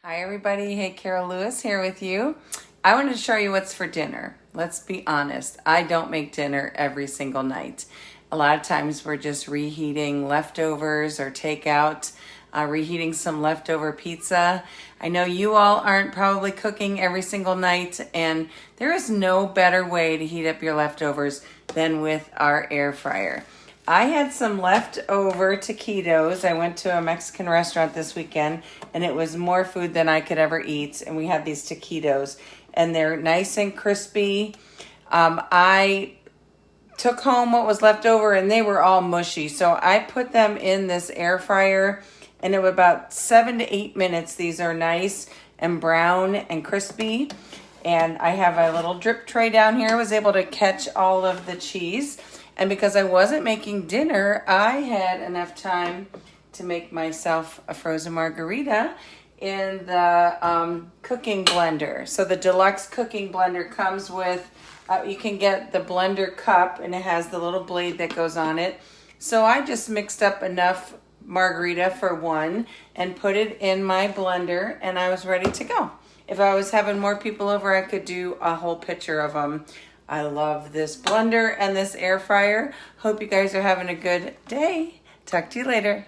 Hi everybody, hey, Carol Lewis here with you. I wanted to show you what's for dinner. Let's be honest, I don't make dinner every single night. A lot of times we're just reheating leftovers or takeout, reheating some leftover pizza. I know you all aren't probably cooking every single night, and there is no better way to heat up your leftovers than with our air fryer. I had some leftover taquitos. I went to a Mexican restaurant this weekend and it was more food than I could ever eat. And we had these taquitos and they're nice and crispy. I took home what was left over and they were all mushy. So I put them in this air fryer and in about 7 to 8 minutes, these are nice and brown and crispy. And I have a little drip tray down here. I was able to catch all of the cheese. And because I wasn't making dinner, I had enough time to make myself a frozen margarita in the cooking blender. So the Deluxe cooking blender comes with, you can get the blender cup and it has the little blade that goes on it. So I just mixed up enough margarita for one and put it in my blender and I was ready to go. If I was having more people over, I could do a whole pitcher of them. I love this blender and this air fryer. Hope you guys are having a good day. Talk to you later.